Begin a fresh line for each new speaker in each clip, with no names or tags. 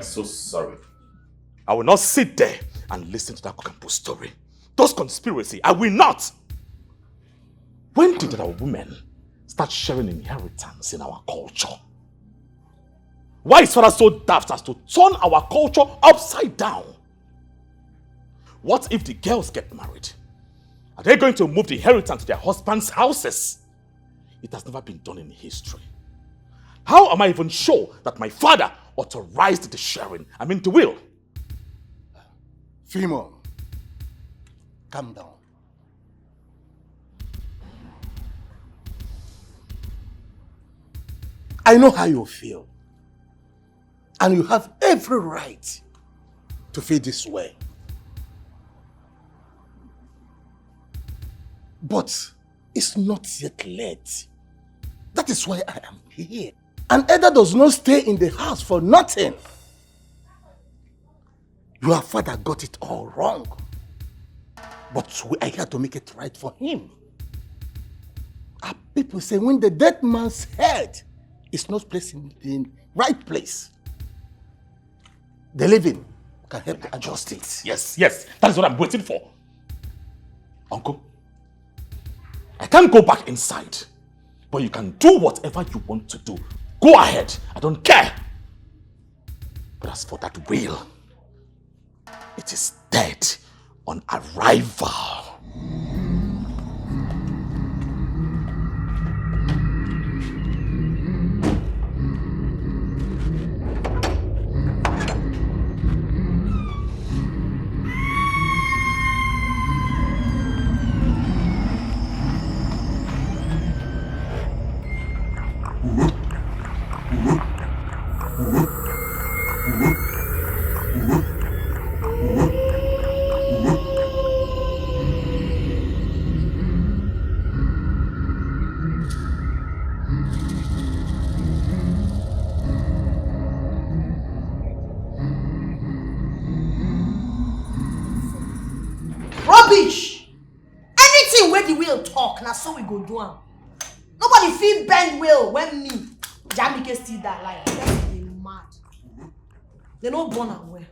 so sorry. I will not sit there and listen to that cock and bull story. Those conspiracy, I will not. When did our women start sharing inheritance in our culture? Why is father so daft as to turn our culture upside down? What if the girls get married? Are they going to move the inheritance to their husbands' houses? It has never been done in history. How am I even sure that my father authorized the sharing? I mean the will.
Fimo, calm down. I know how you feel. And you have every right to feel this way. But it's not yet late. That is why I am here. An elder does not stay in the house for nothing. Your father got it all wrong. But we are here to make it right for him. Our people say when the dead man's head is not placed in the right place, the living can help to adjust it.
Yes, that is what I'm waiting for. Uncle, I can't go back inside, but you can do whatever you want to do. Go ahead, I don't care. But as for that will, it is dead on arrival.
Rubbish! Anything where the will talk, now so we go do am. Nobody feel bend will when me, Jamike still that like they mad. They no born and well.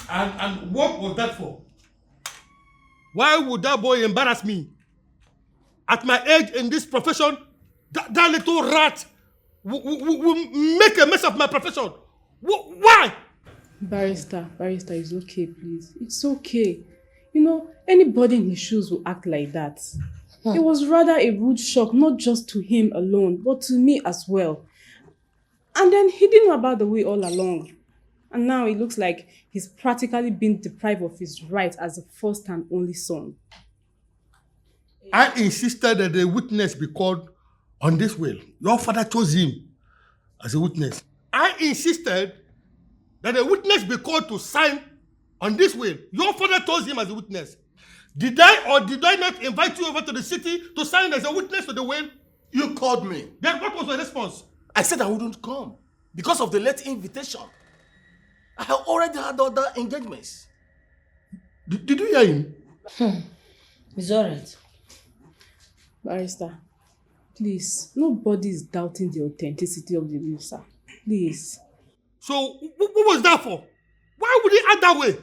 And what was that for? Why would that boy embarrass me? At my age in this profession, that little rat will make a mess of my profession. Why?
Barrister, it's okay, please. It's okay. You know, anybody in his shoes will act like that. It was rather a rude shock, not just to him alone, but to me as well. And then he didn't know about the will all along. And now it looks like he's practically been deprived of his right as the first and only son.
I insisted that the witness be called on this will. Your father chose him as a witness. I insisted that a witness be called to sign on this will. Your father chose him as a witness. Did I or did I not invite you over to the city to sign as a witness to the will?
You called me.
Then what was your response?
I said I wouldn't come because of the late invitation. I have already had other engagements.
Did you hear him?
It's alright.
Barrister, please, nobody is doubting the authenticity of the will, sir. Please.
So, what was that for? Why would he act that way?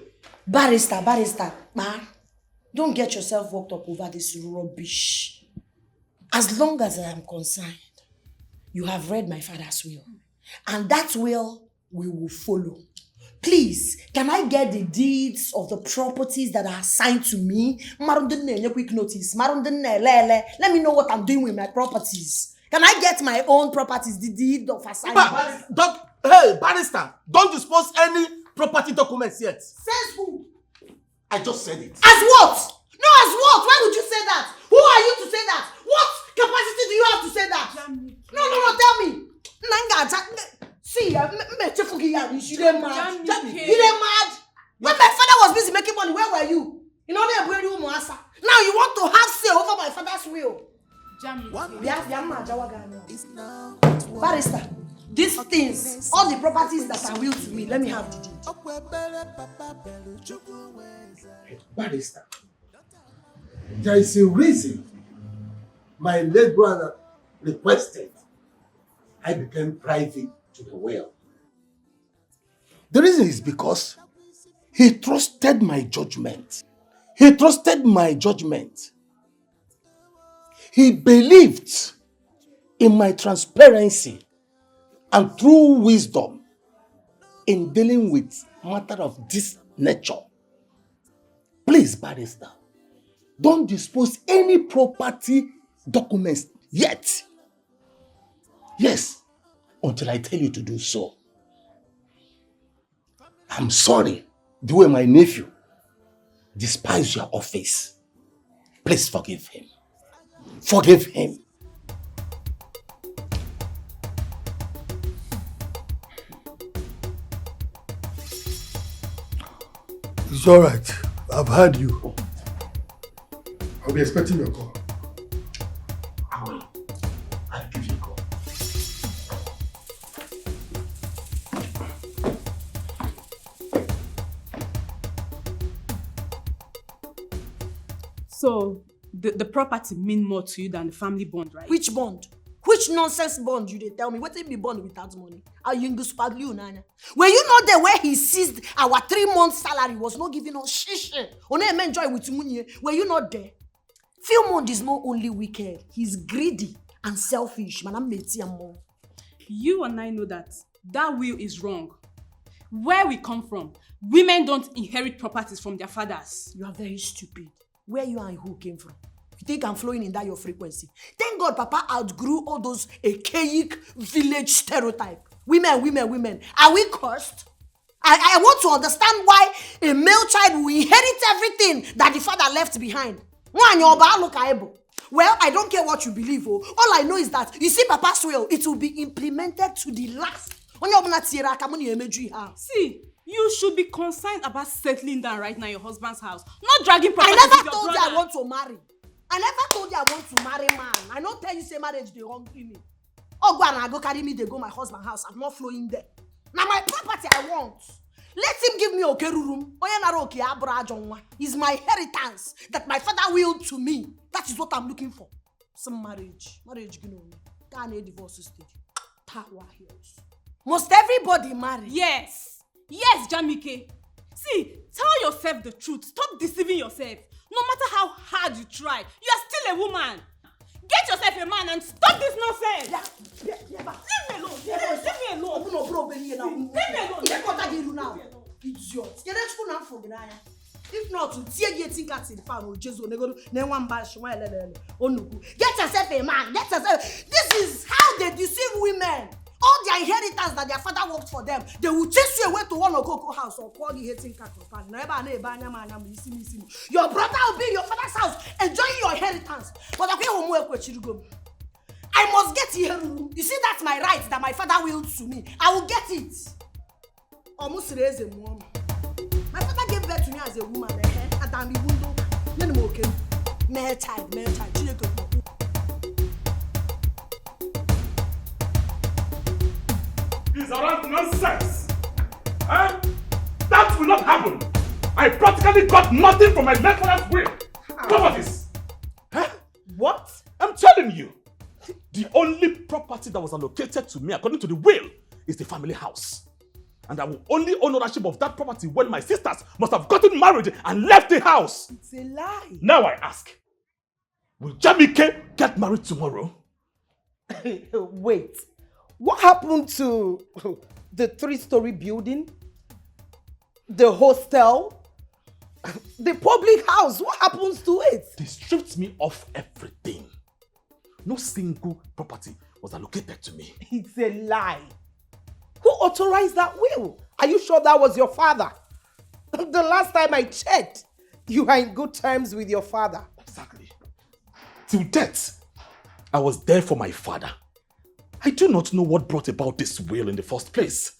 Barrister, ma, don't get yourself worked up over this rubbish. As long as I am concerned, you have read my father's will. And that will we will follow. Please, can I get the deeds of the properties that are assigned to me? Quick notice. Let me know what I'm doing with my properties. Can I get my own properties, the deed of assignment?
Hey, barrister, don't dispose any property documents yet.
Says who?
I just said it.
As what? No, as what? Why would you say that? Who are you to say that? What capacity do you have to say that? No, tell me. See, you didn't mad. When my father was busy making money, where were you? You know they were you Moasa. Now you want to have say over my father's will. Barrister, these things, all the properties that are will to me, let me have the deed.
Barrister, there is a reason my late brother requested I became privy to the will. The reason is because he trusted my judgment. He trusted my judgment. He believed in my transparency and true wisdom in dealing with matter of this nature. Please, barrister, don't dispose any property documents yet. Yes, until I tell you to do so. I'm sorry the way my nephew despised your office. Please forgive him. Forgive him.
It's all right. I've heard you. I'll be expecting your call.
I will. I'll give you a call.
So, the property mean more to you than the family bond, right?
Which bond? Which nonsense bond you dey tell me? Wetin be bond without money? Are you spaglu nanya? Were you not there where he seized our 3 months salary was not giving us shish? One enjoy with munye. Were you not there? Philmond is not only wicked, he's greedy and selfish. Man,
You and I know that will is wrong. Where we come from, women don't inherit properties from their fathers.
You are very stupid. Where you and who came from? You think I'm flowing in that your frequency? Thank God Papa outgrew all those archaic village stereotype. Women. Are we cursed? I want to understand why a male child will inherit everything that the father left behind. Well, I don't care what you believe. All I know is that, you see Papa's will, it will be implemented to the last.
See, you should be concerned about settling down right now in your husband's house, not dragging property
I never
with your
told
brother.
you I want to marry. I never told you I want to marry man. I don't tell you say marriage they hungry me. Oh, go and go carry me, they go my husband's house. I'm not flowing there. Now my property I want. Let him give me a room. It's my inheritance that my father willed to me. That is what I'm looking for. Some marriage. Marriage, you know. Can't divorce stage. Power heals. Must everybody marry?
Yes, Jamike. See, tell yourself the truth. Stop deceiving yourself. No matter how hard you try, you are still a woman. Get yourself a man and stop this nonsense.
Yeah.
Leave me alone. Leave me alone.
Idiot. If not, get yourself a man. This is how they deceive women. All their inheritance that their father worked for them, they will chase you away to one Okoko house or call the hating cat. Your brother will be in your father's house enjoying your inheritance. But I must get here. You see, that's my right that my father willed to me. I will get it. Almost raise a mom. My father gave birth to me as a woman. And I'm the window. Then I'm okay. Male child.
It's around nonsense. That will not happen. I practically got nothing from my late father's will. Properties.
What?
I'm telling you. The only property that was allocated to me according to the will is the family house. And I will only own ownership of that property when my sisters must have gotten married and left the house.
It's a lie.
Now I ask, will Jamike get married tomorrow?
Wait, what happened to the 3-story building? The hostel? The public house? What happens to it?
They stripped me of everything. No single property was allocated to me.
It's a lie. Who authorized that will? Are you sure that was your father? The last time I checked, you are in good terms with your father.
Exactly. Till death, I was there for my father. I do not know what brought about this will in the first place.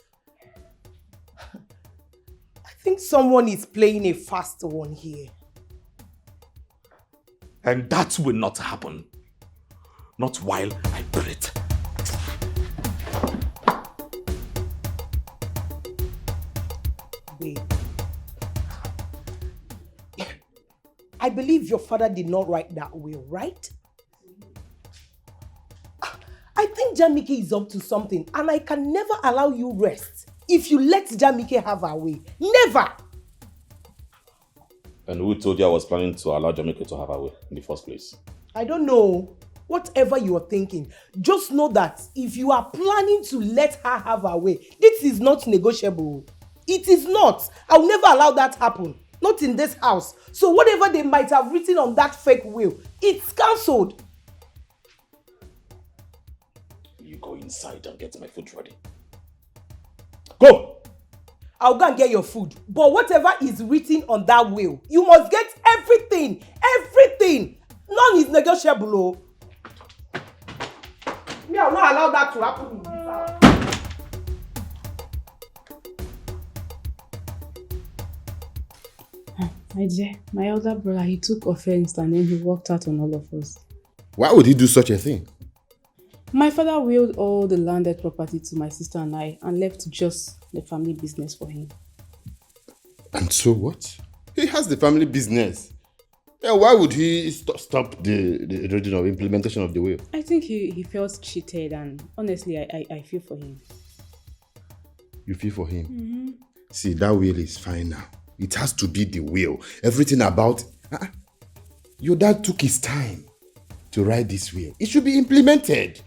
I think someone is playing a fast one here.
And that will not happen. Not while I breathe.
Babe, I believe your father did not write that will, right? I think Jamike is up to something and I can never allow you rest if you let Jamike have her way. Never!
And who told you I was planning to allow Jamaica to have her way in the first place?
I don't know. Whatever you are thinking, just know that if you are planning to let her have her way, this is not negotiable. It is not. I will never allow that happen. Not in this house. So whatever they might have written on that fake will, it's cancelled.
You go inside and get my food ready. Go!
I'll go and get your food. But whatever is written on that will, you must get everything. Everything. None is negotiable. Oh. Me, I will not allow that to happen in this house.
My dear, my elder brother, he took offense and then he walked out on all of us.
Why would he do such a thing?
My father willed all the landed property to my sister and I and left just the family business for him.
And so what? He has the family business. Yeah, why would he stop the reading of implementation of the will?
I think he felt cheated and honestly, I feel for him.
You feel for him? Mm-hmm. See, that will is fine now. It has to be the will. Everything about... Your dad took his time to write this will. It should be implemented.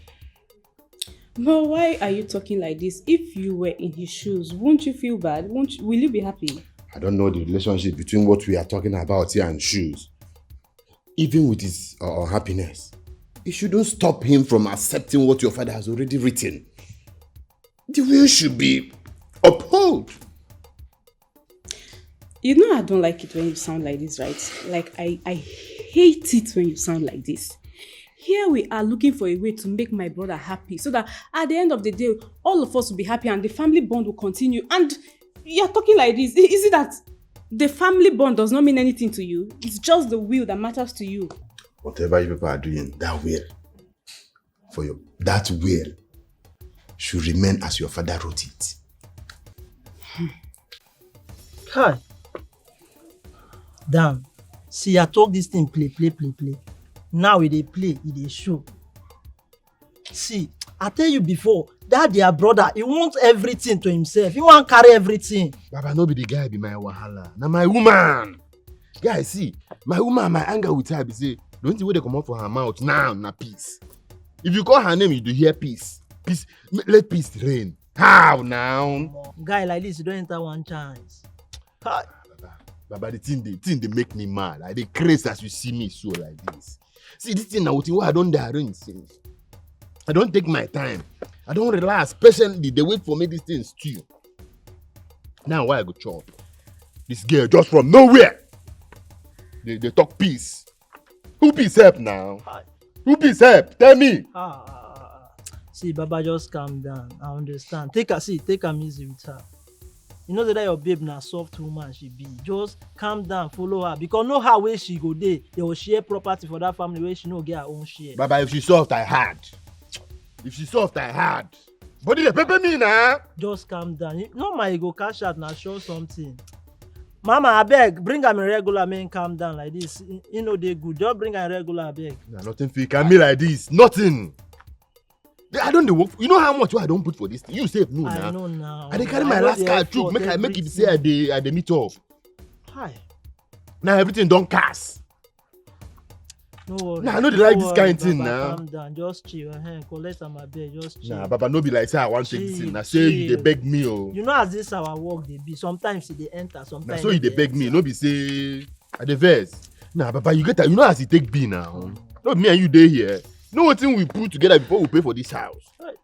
But why are you talking like this? If you were in his shoes, won't you feel bad? Will you be happy?
I don't know the relationship between what we are talking about here and shoes. Even with his unhappiness, it shouldn't stop him from accepting what your father has already written. The will should be upheld.
You know I don't like it when you sound like this, right? Like, I hate it when you sound like this. Here we are looking for a way to make my brother happy so that at the end of the day, all of us will be happy and the family bond will continue. And you're talking like this. Is it that the family bond does not mean anything to you? It's just the will that matters to you.
Whatever you people are doing, that will, that will should remain as your father wrote it.
Hi. Damn. See, I talk this thing play. Now we dey play, they show. See, I tell you before, that their brother, he wants everything to himself. He want carry everything.
Baba, no be the guy be my wahala. Na my woman. Guys, see, my woman, my anger with her be say, don't you way they come out for her mouth now, na peace. If you call her name, you do hear peace. Peace, let peace reign. How now?
Guy like this, you don't enter one chance. Hi.
Baba, the thing they make me mad. I dey craze as you see me so like this. See, this thing now, what I don't arrange things. I don't take my time. I don't relax. Patiently, they wait for me this thing stew. Now, why I go chop? This girl just from nowhere. They talk peace. Who peace help now?
Hi.
Who peace help? Tell me.
See, Baba, just calm down. I understand. Take am easy with her. You know that your babe na soft woman she be. Just calm down, follow her. Because know how where she go there. They will share property for that family where she no get her own share.
Baba, if she soft, I hard. But they pepper me now.
Just calm down. You know my ego cash out now show something. Mama, I beg, bring am regular man calm down like this. You know they good. Just bring am regular, I beg.
Nah, nothing fake. I me like this. Nothing. I don't do work. You know how much I don't put for this thing? You say no now.
I know now.
I dey carry my last card too. Make I make it say I dey meet up.
Hi.
Now everything don't cast.
No worry.
Nah, I know they like this kind of thing
Baba,
now.
calm down, just chill. Collect am abeg, just chill.
Nah, Baba, no be like say I want take this thing. Now say you
Chill.
dey beg me oh.
You know as this our work dey be. Sometimes e dey enter,
Now
sometimes
so you dey beg me. No be say I dey vex. Nah, Baba, you get that. You know as it take be now. No me and you dey here. No one thing we put together before we pay for this house.
Right.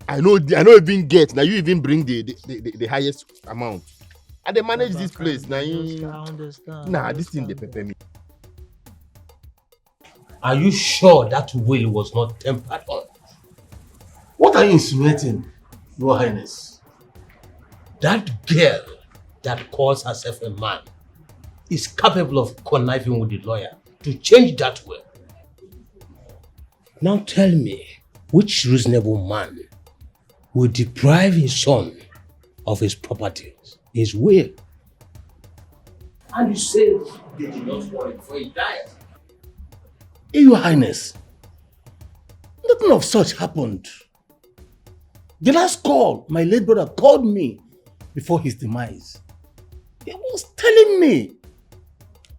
I know even get. Now you even bring the highest amount. And they manage this place. Now you.
I understand.
Nah, this thing they pepper me.
Are you sure that will was not tempered on? What are you insinuating, Your Highness? That girl that calls herself a man is capable of conniving with the lawyer to change that will. Now tell me, which reasonable man will deprive his son of his properties, his will? And you say they did not want it before he died. Your Highness, nothing of such happened. The last call my late brother called me before his demise, he was telling me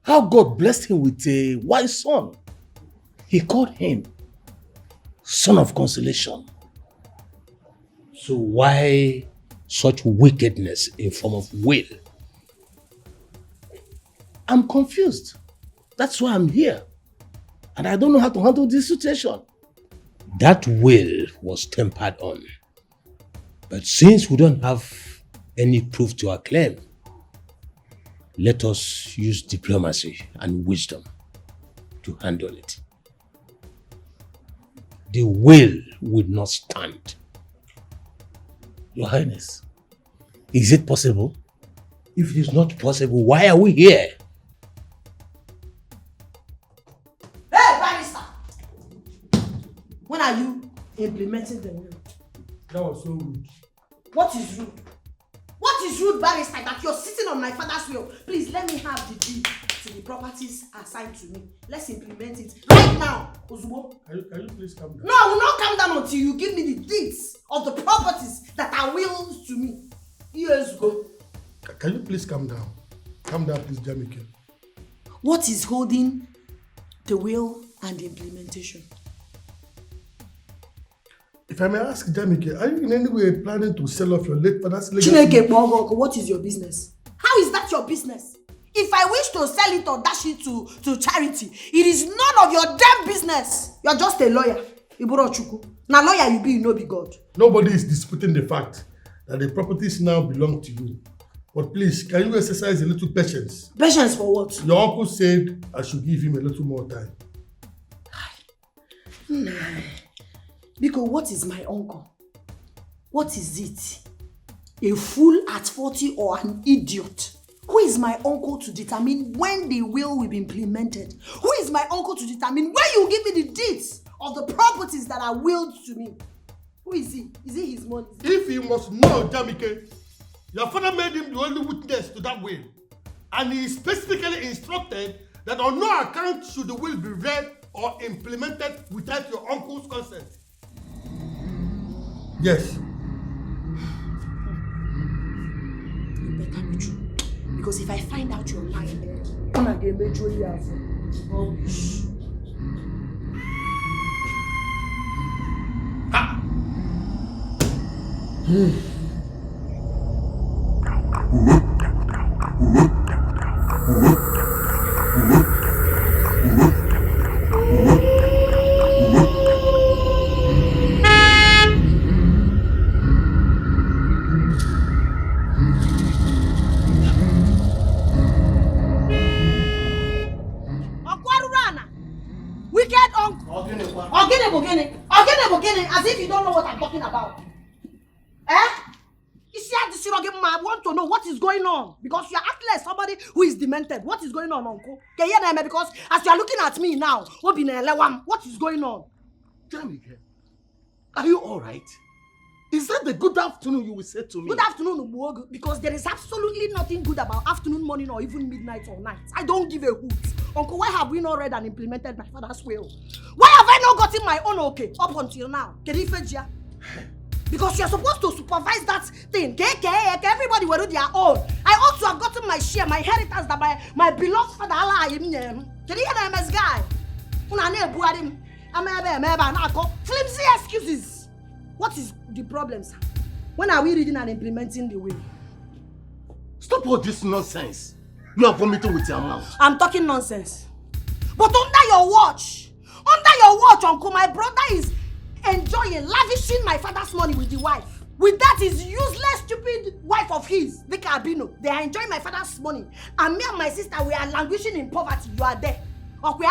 how God blessed him with a wise son. He called him Son of Consolation. So why such wickedness in form of will? I'm confused. That's why I'm here. And I don't know how to handle this situation. That will was tempered on. But since we don't have any proof to our claim, let us use diplomacy and wisdom to handle it. The will would not stand. Your Highness, is it possible? If it is not possible, why are we here?
Hey, barrister! When are you implementing the will?
That was so rude.
What is rude? What is rude, barrister, that you're sitting on my father's will? Please let me have the deed to the properties assigned to me. Let's implement it right now, Ozubo.
Can you please calm down?
No, I will not calm down until you give me the deeds of the properties that are willed to me years ago.
Can you please calm down? Calm down, please, Jamike.
What is holding the will and the implementation?
If I may ask, Jamike, are you in any way planning to sell off your late father's legacy?
Chineke, what is your business? How is that your business? If I wish to sell it or dash it to charity, it is none of your damn business. You're just a lawyer. Iburo Chuku. Now lawyer you be, you know be God.
Nobody is disputing the fact that the properties now belong to you. But please, can you exercise a little patience?
Patience for what?
Your uncle said I should give him a little more time.
Because what is my uncle? What is it? A fool at 40 or an idiot? Who is my uncle to determine when the will be implemented? Who is my uncle to determine when you give me the deeds of the properties that are willed to me? Who is he? Is it his money?
If you must know, Jamike, your father made him the only witness to that will. And he specifically instructed that on no account should the will be read or implemented without your uncle's consent. Yes.
You better be true. Because if I find out you're lying, I'm not going to make sure you have rubbish. As if you don't know what I'm talking about. Eh? You see how this I want to know what is going on. Because you are acting like somebody who is demented. What is going on, uncle? Because as you are looking at me now, what is going on?
Jamike, are you alright? Is that the good afternoon you will say to me?
Good afternoon, Ubuogu, because there is absolutely nothing good about afternoon, morning, or even midnight or night. I don't give a hoot. Uncle, why have we not read and implemented my father's will? Why have I not gotten my own okay up until now? Because you're supposed to supervise that thing. Everybody will do their own. I ought to have gotten my share, my inheritance that my beloved father Allah. Can you hear the MS guy? Flimsy excuses. What is the problem, sir? When are we reading and implementing the will?
Stop all this nonsense. You are vomiting with your mouth.
I'm talking nonsense. But under your watch, uncle, my brother is enjoying, lavishing my father's money with the wife. With that, his useless, stupid wife of his, Vika Abino. They are enjoying my father's money. And me and my sister, we are languishing in poverty. You are there. Okay?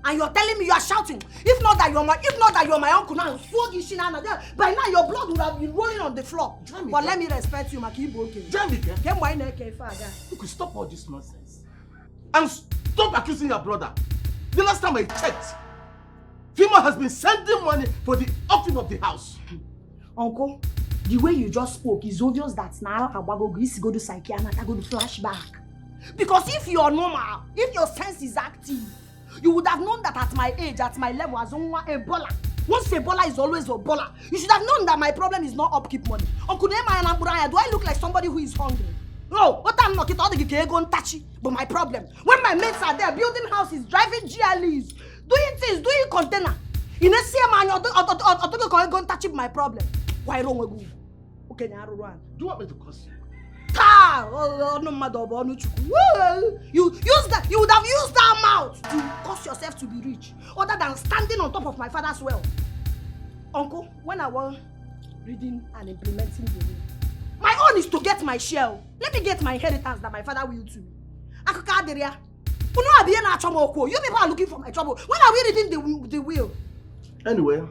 And you're telling me you are shouting. If not that you're my uncle now, by now your blood would have been rolling on the floor. Jamika. But let me respect you, Makibo.
Jamika, you could stop all this nonsense. And stop accusing your brother. The last time I checked, Fima has been sending money for the offering of the house.
Uncle, the way you just spoke is obvious that now Abago is go to psychiatrist, I go to flashback. Because if you're normal, if your sense is active, you would have known that at my age, at my level, as Ebola, Once Ebola is always Ebola. You should have known that my problem is not upkeep money. Uncle Nema and Amburaya, do I look like somebody who is hungry? No, what I'm not all the go and touchy. But my problem, when my mates are there building houses, driving GLEs, doing things, doing container, in a same man, I don't go and touch my problem. Why wrong with you? Okay, now run.
Do you want me to curse you?
No matter what you use that, you would have used that mouth to cause yourself to be rich, other than standing on top of my father's well. Uncle, when I was reading and implementing the will, my own is to get my share. Let me get my inheritance that my father will to me. You people are looking for my trouble. When are we reading the will?
Anyway,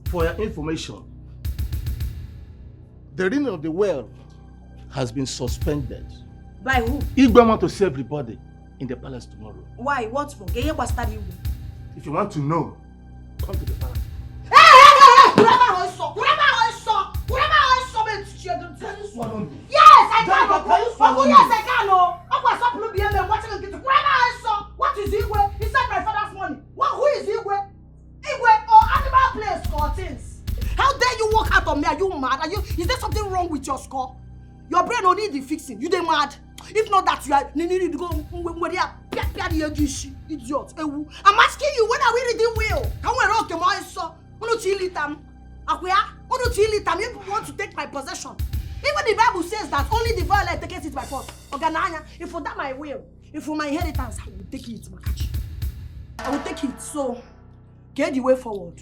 for your information, the reading of the will has been suspended.
By who?
Igwe want to see everybody in the palace tomorrow.
Why? What's wrong?
If you want to know, come to the palace.
Yes, I can. Oh, yes, I can. What is Igwe? He said my father's money. Who is Igwe? Igwe or animal place or things? How dare you walk out on me? Are you mad? Is there something wrong with your score? Your brain don't need the fixing. You dey mad? If not that, you are need to go idiot. I'm asking you, when are we reading will? Can we rock your so? You want to take my possession? Even the Bible says that only the violent takes it by force. If for that my will, if for my inheritance, I will take it, Makachi. I will take it. So get the way forward.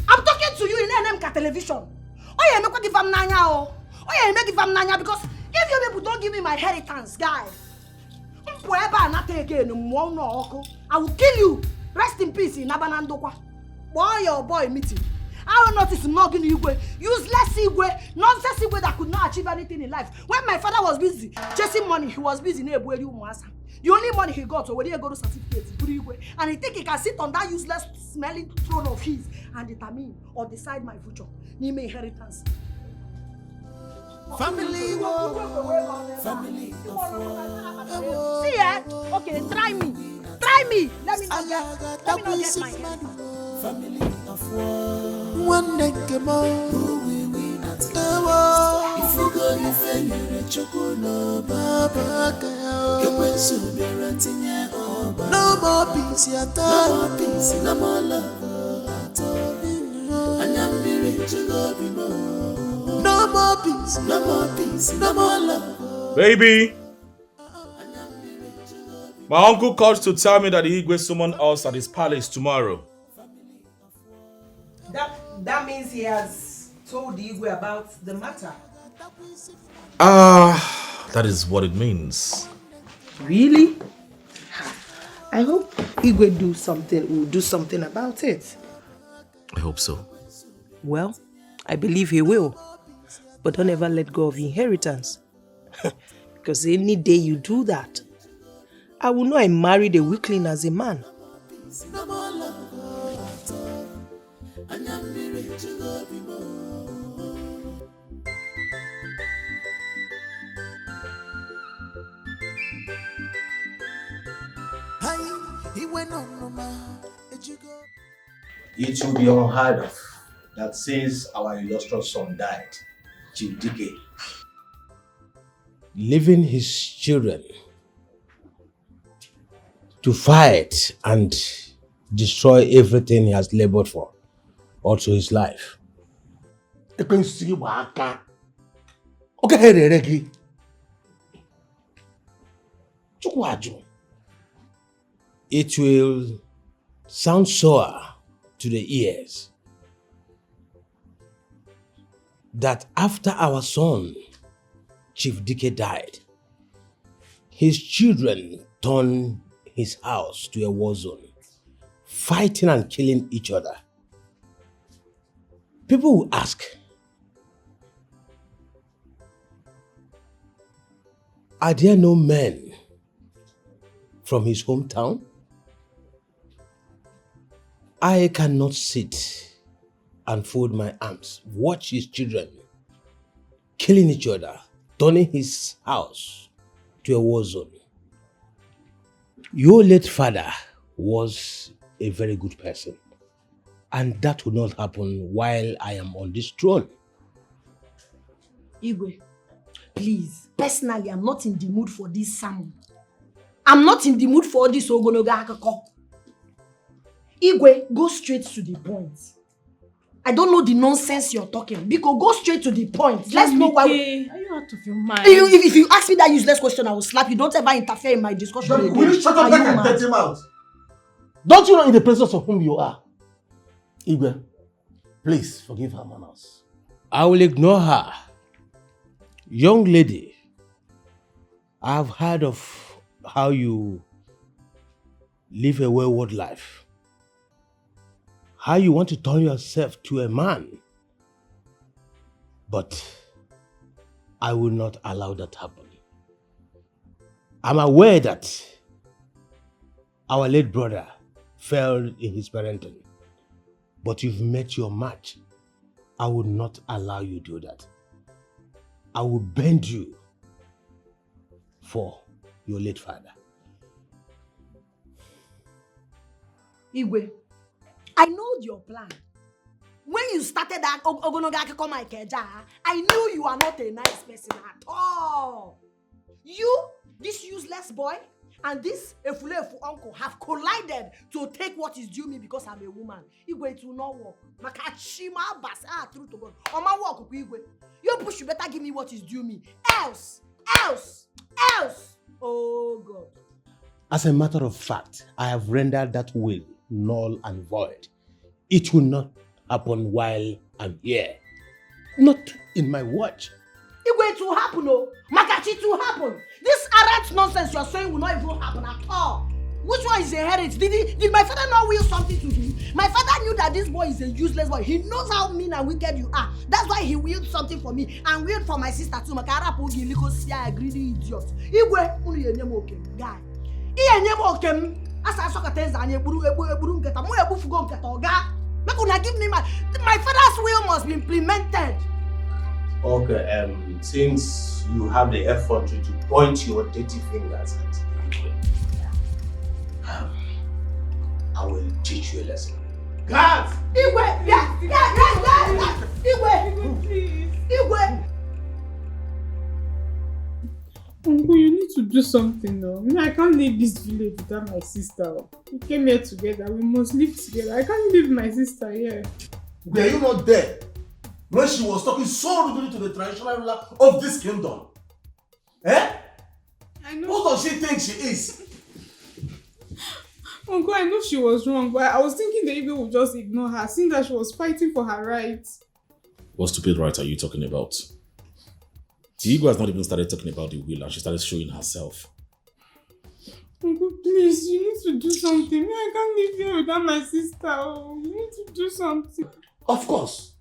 I'm talking to you in NMK television. Oh yeah, make give am nanya oh. Oh yeah, make give am nanya because if you people don't give me my inheritance, guy, I will kill you. Rest in peace in Abanandokwa. Boy, your boy meeting. I will notice mugging Igwe, useless Igwe, nonsense Igwe that could not achieve anything in life. When my father was busy chasing money, he was busy in Ebueli Umasa. The only money he got was when he got to certificates, and he think he can sit on that useless smelling throne of his and determine or decide my future. Name inheritance.
Family family
See ya? Okay, try me. Try me. Let me not get my inheritance.
family of one. One day who will win at the war. If you go, you fail, you're a chocolate, Baba. No more peace, no more peace, no more love at all. And I'm married to go be more. No more peace, no more peace, no more love.
Baby, my uncle called to tell me that the Igwe summoned us at his palace tomorrow.
That means he has told the Igwe about the matter.
That is what it means.
Really? I hope Igwe will do something about it.
I hope so.
Well, I believe he will. But don't ever let go of inheritance. Because any day you do that, I will know I married a weakling as a man.
It will be unheard of that since our illustrious son died, Chief Dike,
leaving his children to fight and destroy everything he has labored for, also his life. It will sound sour to the ears that after our son, Chief Dike, died, his children turned his house to a war zone, fighting and killing each other. People will ask, are there no men from his hometown? I cannot sit and fold my arms, watch his children killing each other, turning his house to a war zone. Your late father was a very good person. And that will not happen while I am on this throne.
Igwe, please, personally, I'm not in the mood for this sermon. I'm not in the mood for this ogonoga akako. Igwe, go straight to the point. I don't know the nonsense you're talking. Because go straight to the point. Let's know why.
Are you out of your mind?
If you ask me that useless question, I will slap you. Don't ever interfere in my discussion again.
Will you shut up back and get him out? Don't you know in the presence of whom you are? Igwe, please forgive her manners.
I will ignore her. Young lady, I've heard of how you live a wayward life. How you want to turn yourself to a man. But I will not allow that happen. I'm aware that our late brother fell in his parenting. But you've met your match. I will not allow you to do that. I will bend you for your late father.
Igwe, I know your plan. When you started that I knew you are not a nice person at all. You, this useless boy, and this efulefu uncle have collided to take what is due me because I'm a woman. Igwe, it will not work. Makachima bas true to God. Oma work Igwe. You push, you better give me what is due me. Else. Oh God.
As a matter of fact, I have rendered that will null and void. It will not happen while I'm here. Not in my watch.
Igwe, it will happen, oh. Makachi, it will happen. This arrant nonsense you are saying will not even happen at all. Which one is inherit? Did my father not will something to him? My father knew that this boy is a useless boy. He knows how mean and wicked you are. That's why he willed something for me and willed for my sister too. Makara pogi liko siya greedy idiot. Igwe, unu yenye mo okem, guy. Yenye mo okem. Asa soka tenza anye eburu nketa. Mo ebu fugo nketa oga. Make una give me my father's will must be implemented.
Okay, since you have the effrontery to point your dirty fingers at Igwe, I will teach you a lesson.
Guards!
Igwe! Yeah! Igwe!
Please.
Igwe!
Uncle, you need to do something now. I can't leave this village without my sister. We came here together. We must live together. I can't leave my sister here.
Were you not there when she was talking so rudely to the traditional ruler of this kingdom? Eh?
I know.
Who does she think she is?
Uncle, I know she was wrong, but I was thinking the Igwe would just ignore her, seeing that she was fighting for her rights.
What stupid right are you talking about? The Igwe has not even started talking about the will and she started showing herself.
Uncle, please, you need to do something. I can't live here without my sister. Oh, you need to do something.
Of course.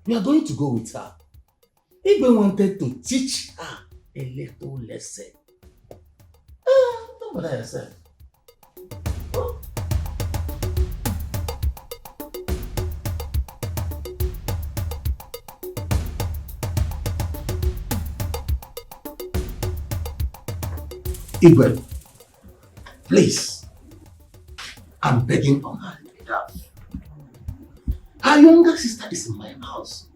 We are going to go with her. Igwe wanted to teach her a little lesson. Don't bother yourself. Igwe, please, I'm begging on her behalf. Her younger sister is in my house.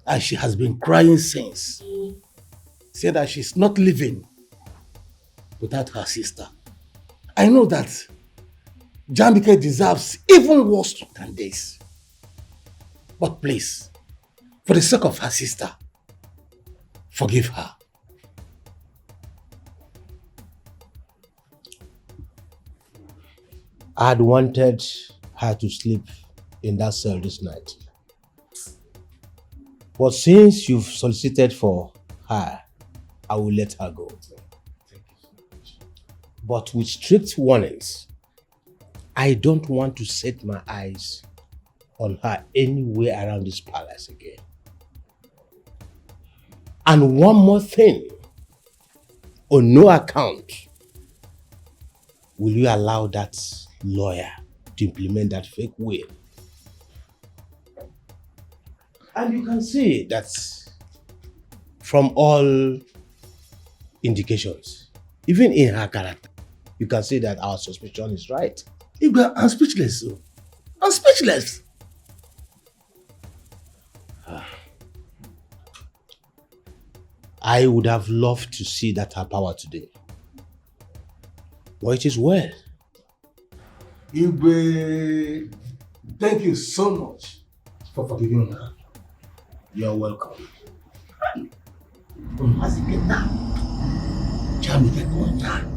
And she has been crying since. Said that she's not living without her sister. I know that Jambike deserves even worse than this. But please, for the sake of her sister, forgive her.
I had wanted her to sleep in that cell this night. But since you've solicited for her, I will let her go. But with strict warnings, I don't want to set my eyes on her anywhere around this palace again. And one more thing, on no account will you allow that lawyer to implement that fake will. And you can see that from all indications, even in her character, you can see that our suspicion is right.
Igwe, I'm speechless. I'm speechless.
I would have loved to see that her power today. But it is well.
Igwe, thank you so much for forgiving her. You're welcome. As you get now, Jamie get going now.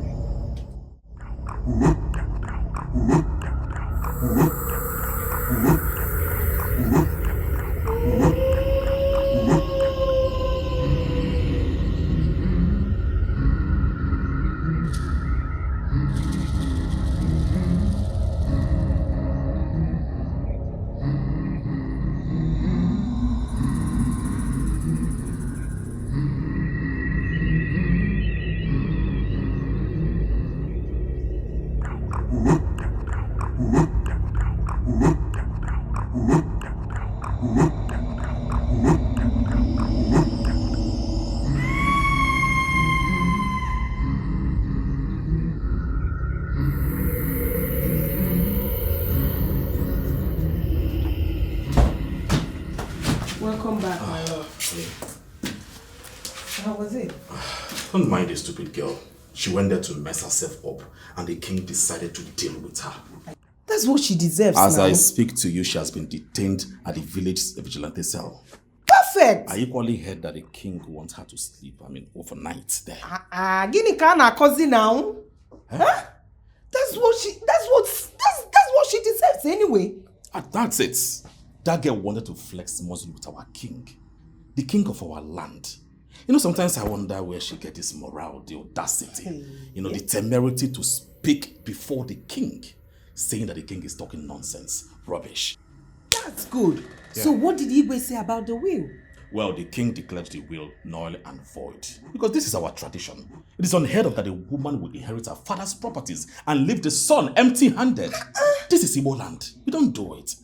Welcome back, my love. How was it?
Don't mind the stupid girl. She went there to mess herself up, and the king decided to deal with her.
That's what she deserves.
As
now.
I speak to you, she has been detained at the village vigilante cell.
Perfect.
I equally heard that the king wants her to sleep, overnight there.
Gini kana cousin now. Huh? That's what she deserves anyway.
That's it. That girl wanted to flex muscle with our king, the king of our land. Sometimes I wonder where she get this morale, the audacity, the temerity to speak before the king, saying that the king is talking nonsense, rubbish.
That's good.
Yeah.
So what did Igwe say about the will?
Well, the king declared the will null and void. Because this is our tradition. It is unheard of that a woman will inherit her father's properties and leave the son empty-handed. This is Igbo land. We don't do it.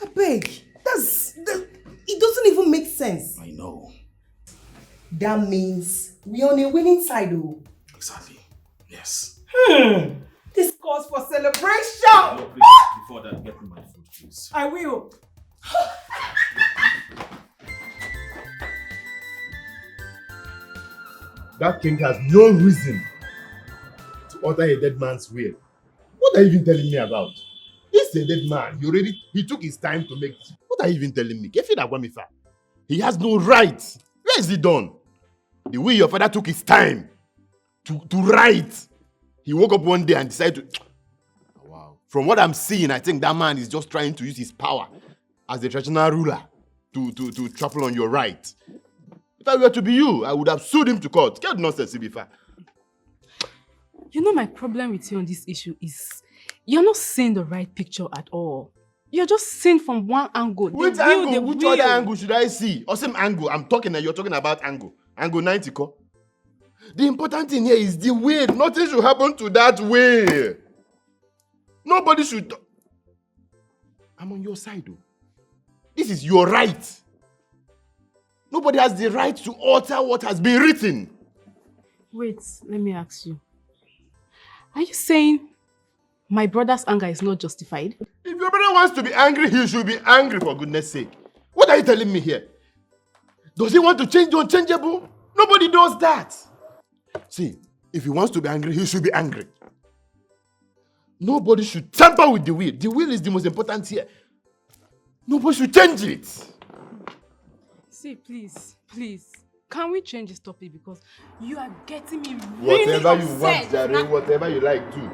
I beg. It doesn't even make sense.
I know.
That means we're on a winning side, though.
Exactly. Yes.
This calls for celebration.
Oh, please, before that, get me my food, please.
I will.
That king has no reason to utter a dead man's will. What are you even telling me about? He's a dead man. He took his time to make it. What are you even telling me? He has no right. Where is he done? The way your father took his time to write. He woke up one day and decided to... Wow. From what I'm seeing, I think that man is just trying to use his power as the traditional ruler to trample on your right. If I were to be you, I would have sued him to court. Get nonsense, Ibifa.
My problem with you on this issue is you're not seeing the right picture at all. You're just seeing from one angle.
Which angle? Which other angle should I see? Or same angle? I'm talking and you're talking about angle. Angle 90, ko? The important thing here is the will. Nothing should happen to that will. Nobody should... I'm on your side, though. This is your right. Nobody has the right to alter what has been written.
Wait, let me ask you. Are you saying my brother's anger is not justified?
If your brother wants to be angry, he should be angry, for goodness sake. What are you telling me here? Does he want to change the unchangeable? Nobody does that. See, if he wants to be angry, he should be angry. Nobody should tamper with the will. The will is the most important here. Nobody should change it.
See, please. Can we change this topic? Because you are getting me really
Whatever
upset.
you want, Jare, whatever you like, do.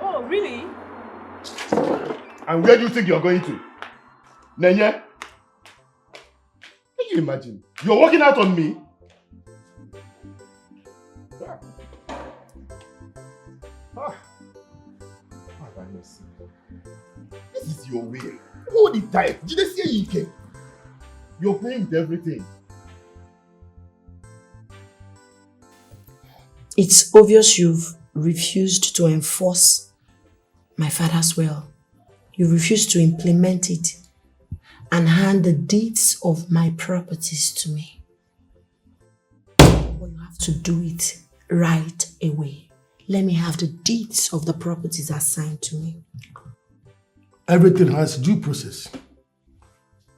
Oh, really?
And where do you think you're going to? Nenya? Can you imagine? You're walking out on me? This is your will. Hold it tight. Did they say you can? You're playing with everything.
It's obvious you've refused to enforce my father's will. You refused to implement it and hand the deeds of my properties to me. But you have to do it right away. Let me have the deeds of the properties assigned to me.
Everything has due process.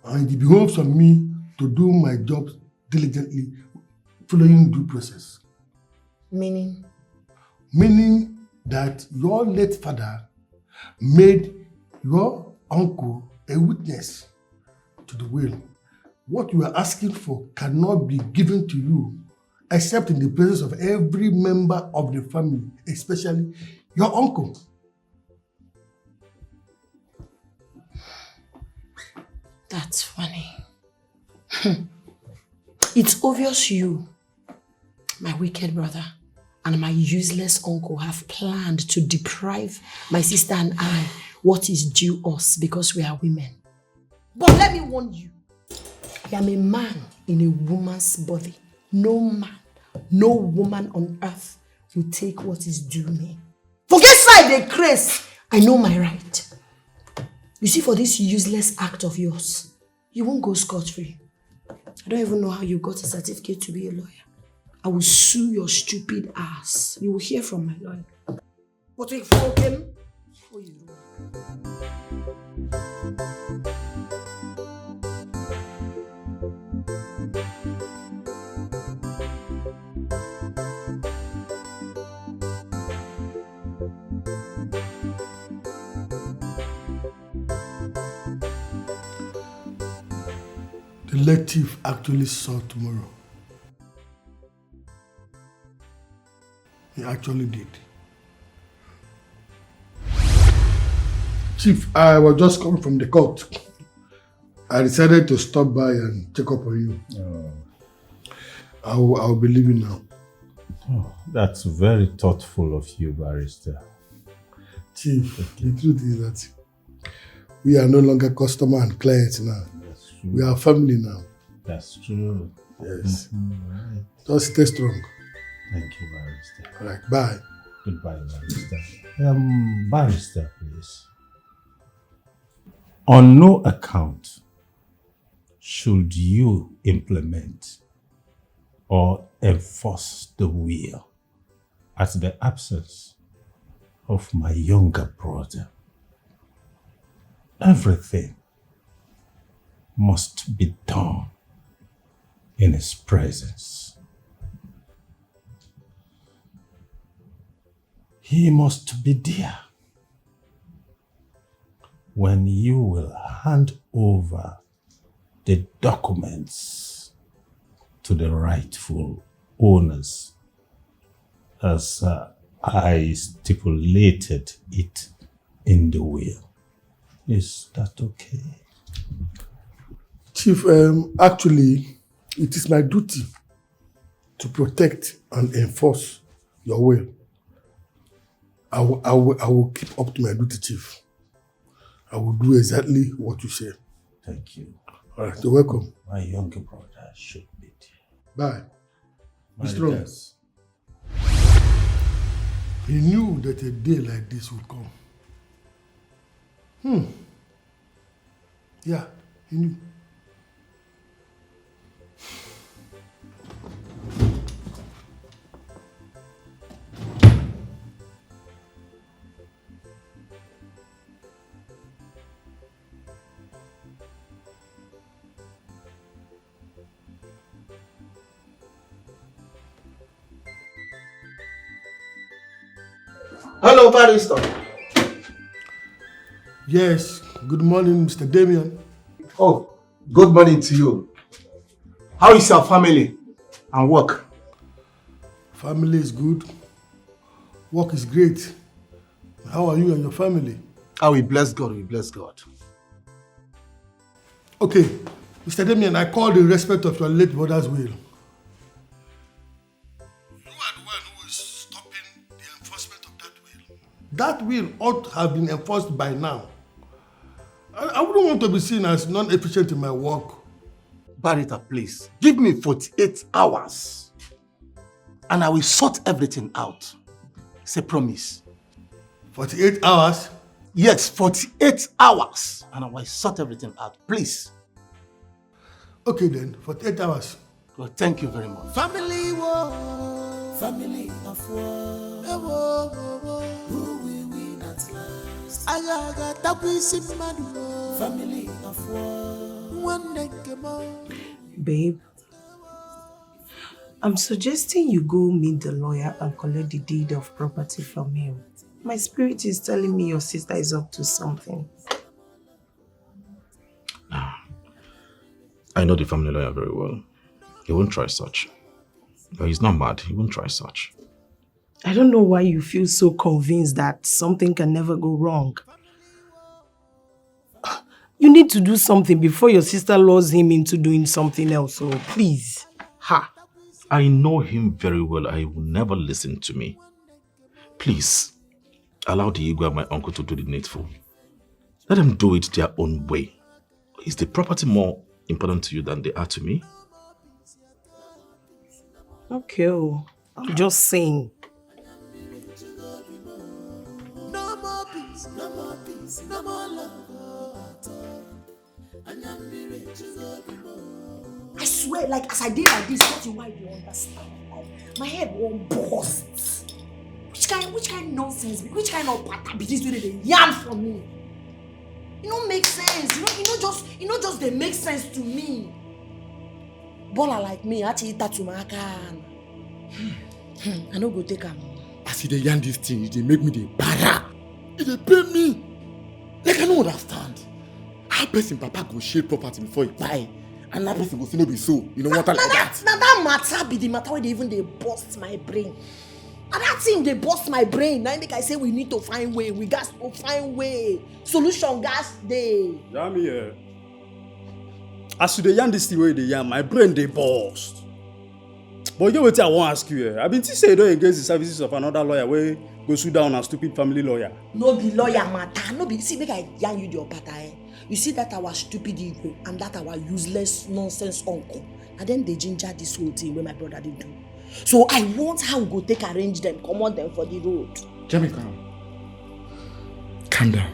And it behoves on me to do my job diligently, following due process.
Meaning?
Meaning that your late father made your uncle a witness to the will. What you are asking for cannot be given to you except in the presence of every member of the family, especially your uncle.
That's funny. It's obvious you, my wicked brother, and my useless uncle have planned to deprive my sister and I what is due us because we are women. But let me warn you, I am a man in a woman's body. No man, no woman on earth will take what is due me. Forget side they craze. I know my right. You see, for this useless act of yours, you won't go scot-free. I don't even know how you got a certificate to be a lawyer. I will sue your stupid ass. You will hear from my lawyer. But we fuck him before you know.
The late thief actually saw tomorrow. He actually did. Chief, I was just coming from the court. I decided to stop by and check up on you. I'll be leaving now.
Oh, that's very thoughtful of you, Barrister.
Chief, the truth is that we are no longer customer and clients now.
That's true.
We are family now.
That's true.
Yes.
Right.
Just stay strong.
Thank you, Barrister.
All right, bye.
Goodbye, Barrister. Barrister, please. On no account should you implement or enforce the will at the absence of my younger brother. Everything must be done in his presence. He must be there when you will hand over the documents to the rightful owners as I stipulated it in the will. Is that okay?
Chief, actually, it is my duty to protect and enforce your will. I will keep up to my duty, Chief. I will do exactly what you say.
Thank you.
All right, you're welcome.
My younger brother should be
Bye.
there.
Be strong.
Yes.
He knew that a day like this would come. Yeah, he knew.
Hello, Barrister.
Yes, good morning, Mr. Damien.
Oh, good morning to you. How is your family and work?
Family is good. Work is great. How are you and your family?
Oh, we bless God, we bless God.
Okay, Mr. Damien, I called in respect of your late brother's will. You are the one who is stopping the enforcement of that will. That will ought to have been enforced by now. I wouldn't want to be seen as non-efficient in my work.
Barrister, please, give me 48 hours and I will sort everything out. It's a promise.
48 hours?
Yes, 48 hours and I will sort everything out, please.
Okay then, 48 hours.
Well, thank you very much.
Family war, family of war. Who will win at last? Aga tapestry, family of war. One day come on.
Babe, I'm suggesting you go meet the lawyer and collect the deed of property from him. My spirit is telling me your sister is up to something.
I know the family lawyer very well. He won't try such. But he's not mad. He won't try such.
I don't know why you feel so convinced that something can never go wrong. You need to do something before your sister lures him into doing something else, so please. Ha!
I know him very well. He will never listen to me. Please, allow the ego of my uncle to do the needful. Let them do it their own way. Is the property more important to you than they are to me?
Okay, I'm just saying.
No more peace, no more peace, no more love at all.
I swear, like as I did like this, that's why you understand. Like, my head won't burst. Which kind nonsense, which kind of pattern be this way they yarn for me? It don't make sense. You know just they make sense to me. Baller like me, I tell you that to my can. I no go take am.
I see the yarn this thing, they make me the para. They pay me. Like I don't understand. How person papa go share property before he buy, and that person go still be so. You know what like that?
Now that matter be the matter where they even they bust my brain. And that thing they bust my brain. Now make I say we need to find way. We got to find way. Solution gas day.
Jamie here. As you dey yarn this thing where they yarn, my brain they bust. But you know what I want to ask you here? I been say you don't engage the services of another lawyer where go sue down a stupid family lawyer.
No be lawyer matter. No be see make I yarn you the opata. You see that our stupid ego and that our useless nonsense uncle. And then they ginger this whole thing where my brother didn't do. So I want how we go take arrange them, come on them for the road.
Jamie, calm down.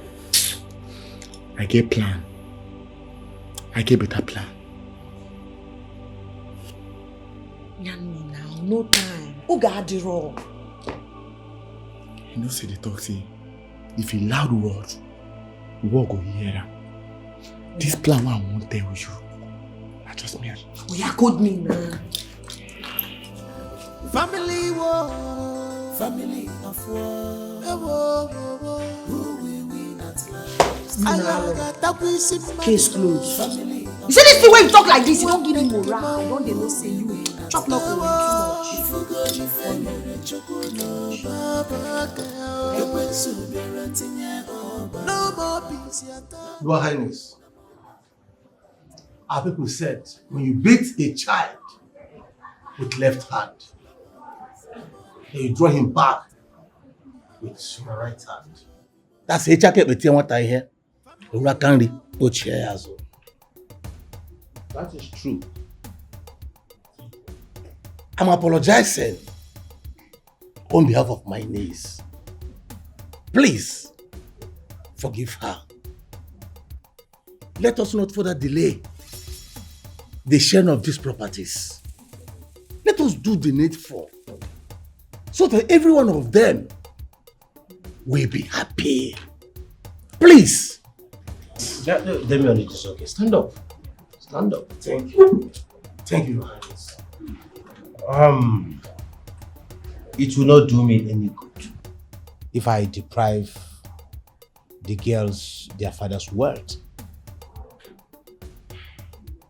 I get plan. I get better plan.
Yarn me now, no time. Who got the wrong?
You know, say the talk say, if you loud word, we will go hear. This plan I won't tell you. I just me.
We are good me now.
Family war, family of war. Who will win at last?
Case closed. You see this thing when you talk like this, you don't give me morale. I don't they know say you chop not too much.
Your Highness, our people said when you beat a child with left hand, then you draw him back with your right hand.
That's a jacket with what I hear.
That is true.
I'm apologizing on behalf of my niece. Please forgive her. Let us not further delay the sharing of these properties. Let us do the needful so that every one of them will be happy. Please.
Damian, it is okay. Stand up. Stand up.
Thank you. Thank you, Your Highness.
It will not do me any good if I deprive the girls their father's wealth.